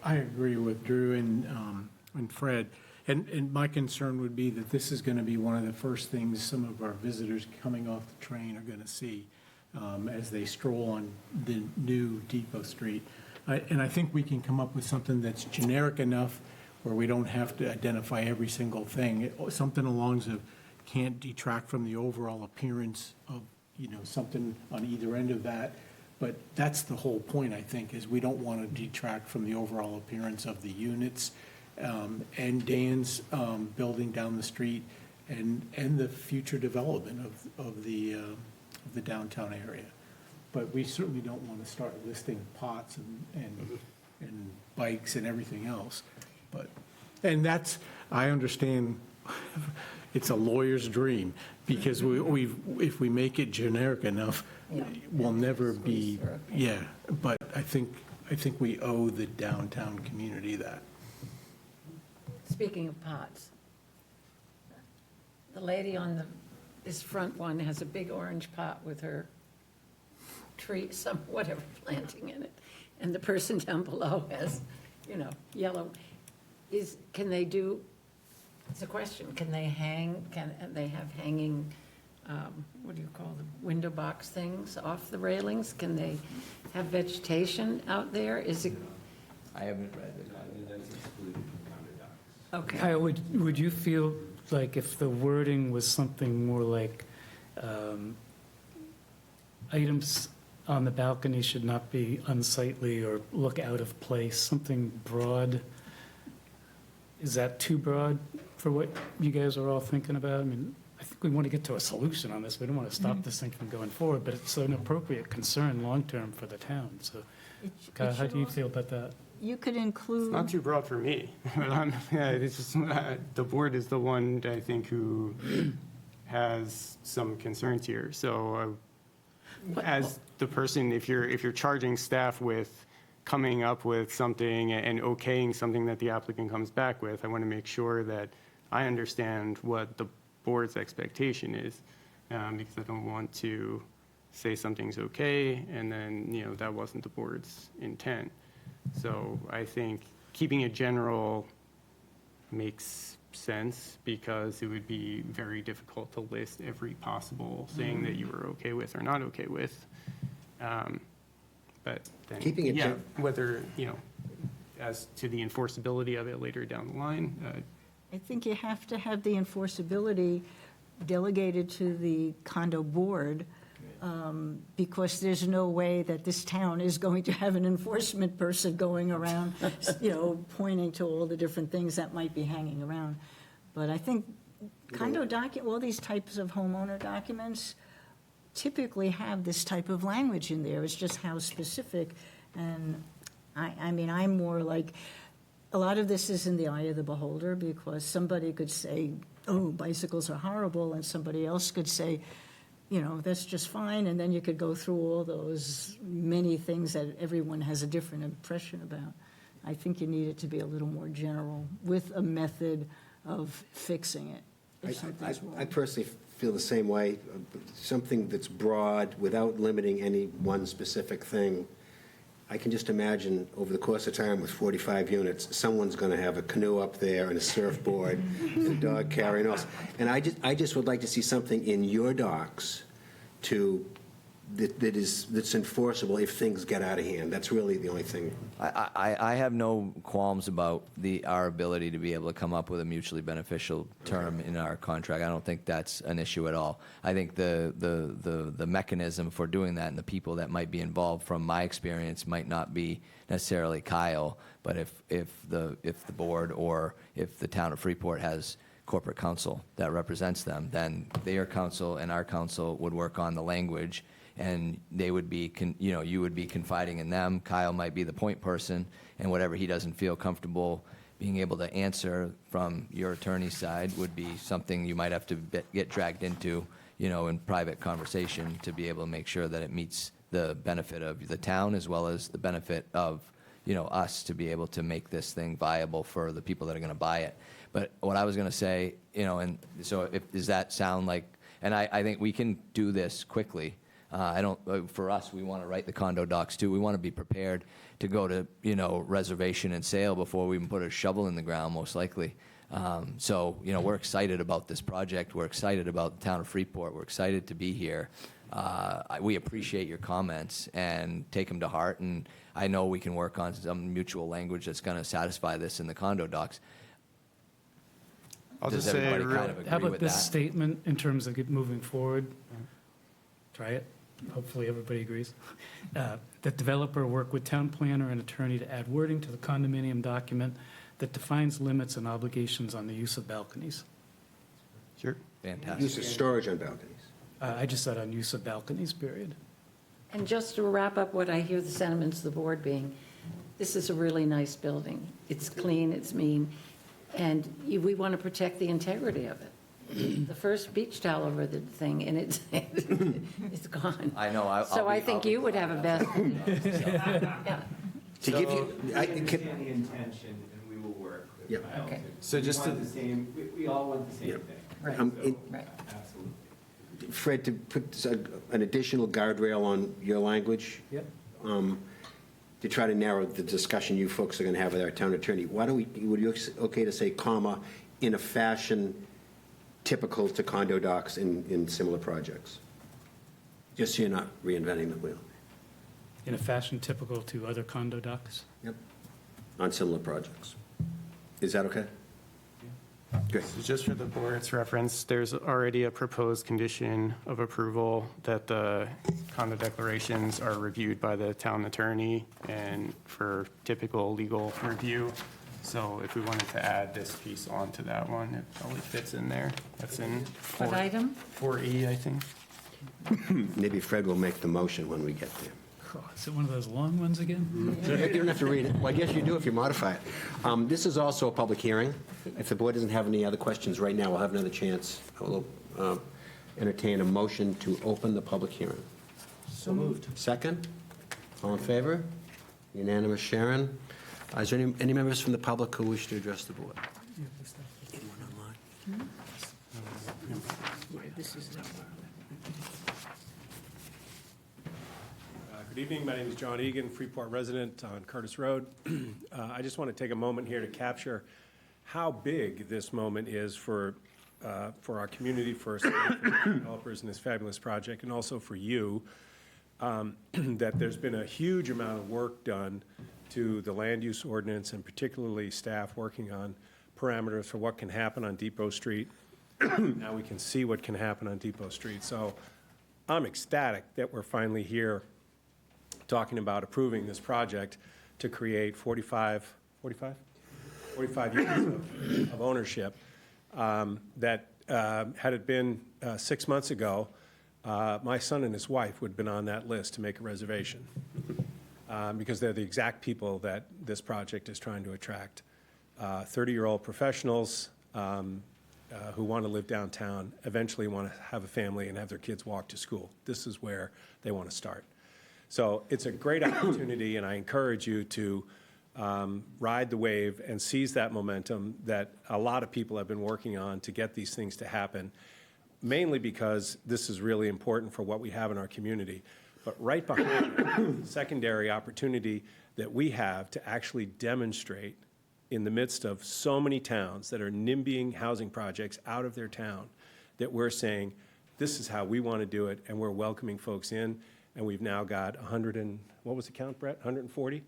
I agree with Drew and Fred. And my concern would be that this is going to be one of the first things some of our visitors coming off the train are going to see as they stroll on the new Depot Street. And I think we can come up with something that's generic enough where we don't have to identify every single thing. Something along the can't detract from the overall appearance of, something on either end of that. But that's the whole point, I think, is we don't want to detract from the overall appearance of the units and Dan's building down the street and the future development of the downtown area. But we certainly don't want to start listing pots and bikes and everything else. And that's, I understand, it's a lawyer's dream, because if we make it generic enough, we'll never be, but I think we owe the downtown community that. Speaking of pots, the lady on this front one has a big orange pot with her tree, whatever planting in it. And the person down below has, yellow. Can they do, it's a question, can they have hanging, what do you call them, window box things off the railings? Can they have vegetation out there? Is it, I haven't read it. okay. Kyle, would you feel like if the wording was something more like items on the balcony should not be unsightly or look out of place, something broad? Is that too broad for what you guys are all thinking about? I mean, I think we want to get to a solution on this. We don't want to stop this thing from going forward, but it's an appropriate concern long-term for the town. So, Kyle, how do you feel about that? You could It's include. not too broad for me. It's just, the board is the one, I think, who has some concerns here. So as the person, if you're charging staff with coming up with something and okaying something that the applicant comes back with, I want to make sure that I understand what the board's expectation is, because I don't want to say something's okay and then, that wasn't the board's intent. So I think keeping it general makes sense, because it would be very difficult to list every possible thing that you were okay with or not okay with. But then, Keeping it yeah, whether, as to the enforceability of it later down the line, I think you have to have the enforceability delegated to the condo board, because there's no way that this town is going to have an enforcement person going around, pointing to all the different things that might be hanging around. But I think all these types of homeowner documents typically have this type of language in there. It's just how specific. And I mean, I'm more like, a lot of this is in the eye of the beholder, because somebody could say, oh, bicycles are horrible, and somebody else could say, that's just fine, and then you could go through all those many things that everyone has a different impression about. I think you need it to be a little more general, with a method of fixing it if something's I wrong. personally feel the same way. Something that's broad, without limiting any one specific thing. I can just imagine, over the course of time, with 45 units, someone's going to have a canoe up there and a surfboard and a dog carrying us. And I just would like to see something in your docs that's enforceable if things get out of hand. That's really the only thing. I have no qualms about our ability to be able to come up with a mutually beneficial term in our contract. I don't think that's an issue at all. I think the mechanism for doing that and the people that might be involved, from my experience, might not be necessarily Kyle, but if the board or if the town of Freeport has corporate counsel that represents them, then their counsel and our counsel would work on the language, and they would be, you would be confiding in them. Kyle might be the point person, and whatever he doesn't feel comfortable being able to answer from your attorney's side would be something you might have to get dragged into, in private conversation, to be able to make sure that it meets the benefit of the town as well as the benefit of, us, to be able to make this thing viable for the people that are going to buy it. But what I was going to say, and so does that sound like, and I think we can do this quickly. For us, we want to write the condo docs too. We want to be prepared to go to, reservation and sale before we even put a shovel in the ground, most likely. So, we're excited about this project. We're excited about the town of Freeport. We're excited to be here. We appreciate your comments and take them to heart. And I know we can work on some mutual language that's going to satisfy this in the condo docs. I'll Does just say, everybody kind of How agree about with this that? statement in terms of moving forward? Try it. Hopefully, everybody agrees. That developer work with town planner and attorney to add wording to the condominium document that defines limits and obligations on the use of balconies. sure. Fantastic. Use of storage on balconies. I just said on use of balconies, period. And just to wrap up what I hear the sentiments of the board being, this is a really nice building. It's clean, it's mean, and we want to protect the integrity of it. The first beach towel over the thing, and it's gone. I know. So I think you would have a best. Yeah. To give you, I We can, understand the intention, and we will work with Yep. Kyle. Okay. So just We all want the same thing. Right, It- right. Fred, to put an additional guardrail on your language, Yep. to try to narrow the discussion you folks are going to have with our town attorney, why don't we, would you okay to say, comma, in a fashion typical to condo docs in similar projects? Just so you're not reinventing the wheel. In a fashion typical to other condo docs. Yep. On similar projects. Is that okay? Great. So just for the board's reference, there's already a proposed condition of approval that the condo declarations are reviewed by the town attorney and for typical legal review. So if we wanted to add this piece onto that one, it probably fits in there. That's in What item? 4E, I think. Maybe Fred will make the motion when we get there. Oh, is it one of those long ones again? You don't have to read it. Well, I guess you do if you modify it. This is also a public hearing. If the board doesn't have any other questions right now, we'll have another chance. I will entertain a motion to open the public hearing. So moved. Second? All in favor? Unanimous, Sharon. Is there any members from the public who wish to address the board? Anyone online? This is Good evening. My name is John Egan, Freeport resident on Curtis Road. I just want to take a moment here to capture how big this moment is for our community, for developers in this fabulous project, and also for you, that there's been a huge amount of work done to the land use ordinance, and particularly staff working on parameters for what can happen on Depot Street. Now we can see what can happen on Depot Street. So I'm ecstatic that we're finally here talking about approving this project to create 45 units of ownership, that had it been 6 months ago, my son and his wife would have been on that list to make a reservation, because they're the exact people that this project is trying to attract. 30-year-old professionals who want to live downtown, eventually want to have a family and have their kids walk to school. This is where they want to start. So it's a great opportunity, and I encourage you to ride the wave and seize that momentum that a lot of people have been working on to get these things to happen, mainly because this is really important for what we have in our community. But right behind it, secondary opportunity that we have to actually demonstrate in the midst of so many towns that are NIMBYing housing projects out of their town, that we're saying, this is how we want to do it, and we're welcoming folks in. And we've now got 100 and, what was the count, Brett? 140?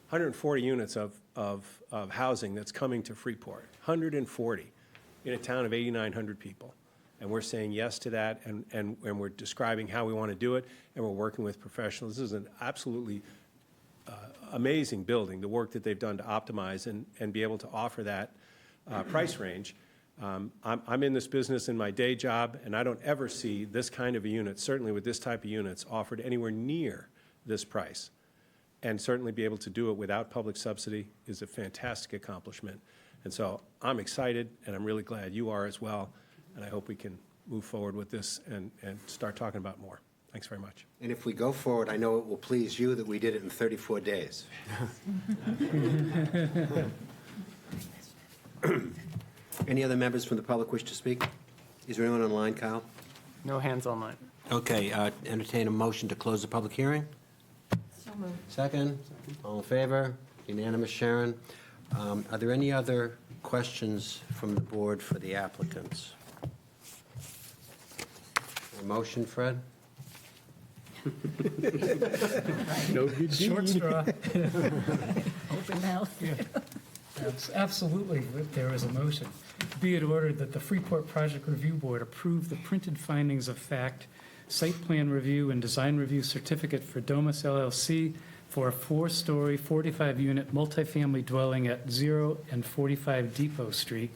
140 units of housing that's coming to Freeport. 140 in a town of 8,900 people. And we're saying yes to that, and we're describing how we want to do it, and we're working with professionals. This is an absolutely amazing building, the work that they've done to optimize and be able to offer that price range. I'm in this business in my day job, and I don't ever see this kind of a unit, certainly with this type of units, offered anywhere near this price. And certainly be able to do it without public subsidy is a fantastic accomplishment. And so I'm excited, and I'm really glad you are as well, and I hope we can move forward with this and start talking about more. Thanks very much. And if we go forward, I know it will please you that we did it in 34 days. Any other members from the public wish to speak? Is there anyone online, Kyle? No hands online. Okay, entertain a motion to close the public hearing. So moved. Second? All in favor? Unanimous, Sharon. Are there any other questions from the board for the applicants? A motion, Fred? Short straw. Open mouth. Absolutely, there is a motion. Be it ordered that the Freeport Project Review Board approve the printed findings of fact, site plan review and design review certificate for Domus LLC for a 4-story, 45-unit multifamily dwelling at 0 and 45 Depot Street,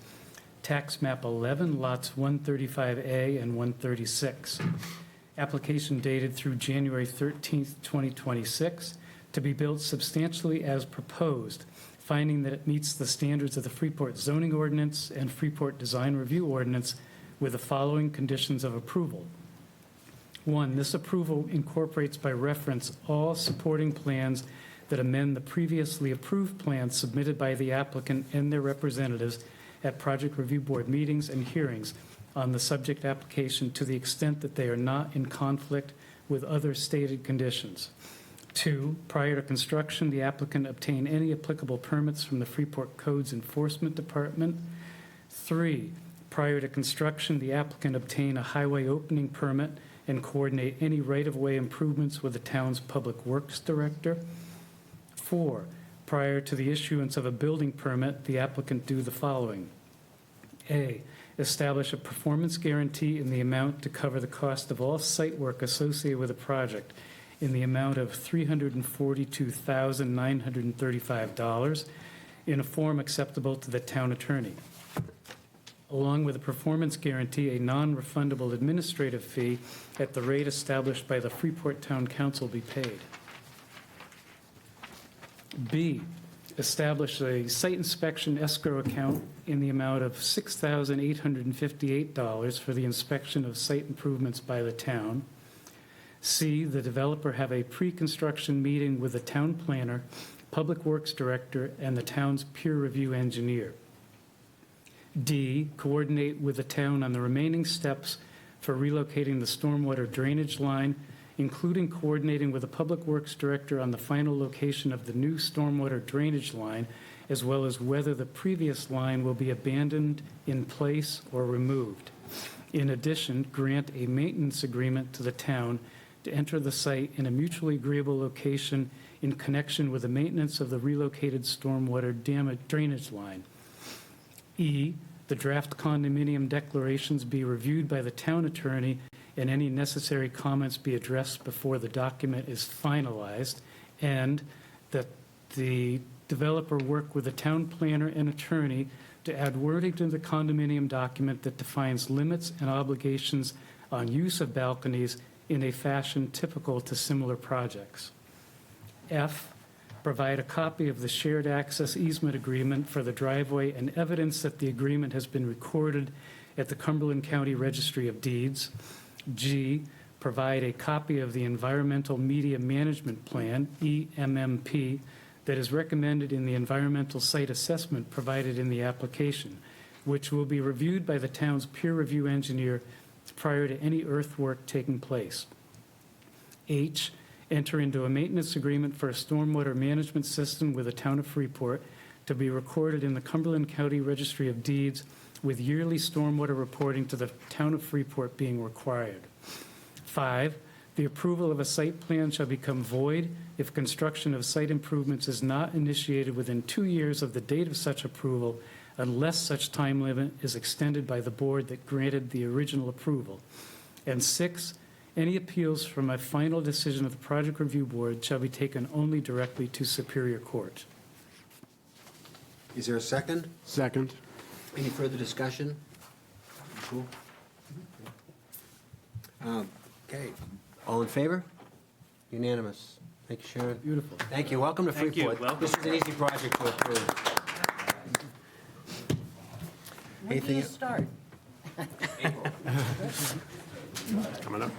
tax map 11, lots 135A and 136. Application dated through January 13th, 2026, to be built substantially as proposed, finding that it meets the standards of the Freeport zoning ordinance and Freeport design review ordinance with the following conditions of approval. 1, this approval incorporates by reference all supporting plans that amend the previously approved plans submitted by the applicant and their representatives at Project Review Board meetings and hearings on the subject application to the extent that they are not in conflict with other stated conditions. 2, prior to construction, the applicant obtain any applicable permits from the Freeport Codes Enforcement Department. 3, prior to construction, the applicant obtain a highway opening permit and coordinate any right-of-way improvements with the town's Public Works Director. 4, prior to the issuance of a building permit, the applicant do the following. A, establish a performance guarantee in the amount to cover the cost of all site work associated with a project in the amount of $342,935 in a form acceptable to the town attorney. Along with a performance guarantee, a non-refundable administrative fee at the rate established by the Freeport Town Council be paid. B, establish a site inspection escrow account in the amount of $6,858 for the inspection of site improvements by the town. C, the developer have a pre-construction meeting with the town planner, Public Works Director, and the town's peer review engineer. D, coordinate with the town on the remaining steps for relocating the stormwater drainage line, including coordinating with the Public Works Director on the final location of the new stormwater drainage line, as well as whether the previous line will be abandoned in place or removed. In addition, grant a maintenance agreement to the town to enter the site in a mutually agreeable location in connection with the maintenance of the relocated stormwater drainage line. E, the draft condominium declarations be reviewed by the town attorney and any necessary comments be addressed before the document is finalized, and that the developer work with the town planner and attorney to add wording to the condominium document that defines limits and obligations on use of balconies in a fashion typical to similar projects. F, provide a copy of the shared access easement agreement for the driveway and evidence that the agreement has been recorded at the Cumberland County Registry of Deeds. G, provide a copy of the Environmental Media Management Plan, EMMP, that is recommended in the environmental site assessment provided in the application, which will be reviewed by the town's peer review engineer prior to any earthwork taking place. H, enter into a maintenance agreement for a stormwater management system with the town of Freeport to be recorded in the Cumberland County Registry of Deeds, with yearly stormwater reporting to the town of Freeport being required. 5, the approval of a site plan shall become void if construction of site improvements is not initiated within 2 years of the date of such approval, unless such time limit is extended by the board that granted the original approval. And 6, any appeals from a final decision of the project review board shall be taken only directly to Superior Court. Is there a second? Second. Any further discussion? Cool. Okay, all in favor? Unanimous. Thank you, Sharon. Beautiful. Thank you. Welcome to Thank you. Freeport. Welcome. This is an easy project to approve. When do Anything- you start? Coming up.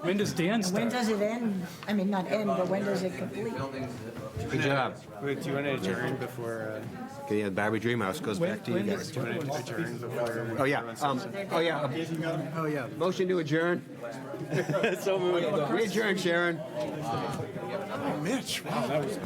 When does Dan start? When does it end? I mean, not end, but when does it complete? Good job. Wait, do you want to adjourn before? Okay, yeah, Barbary Dreamhouse goes back to you guys. Adjourn before? Oh, yeah. Oh, yeah. Motion to adjourn. So moved. We adjourn, Sharon. Mitch, wow, that was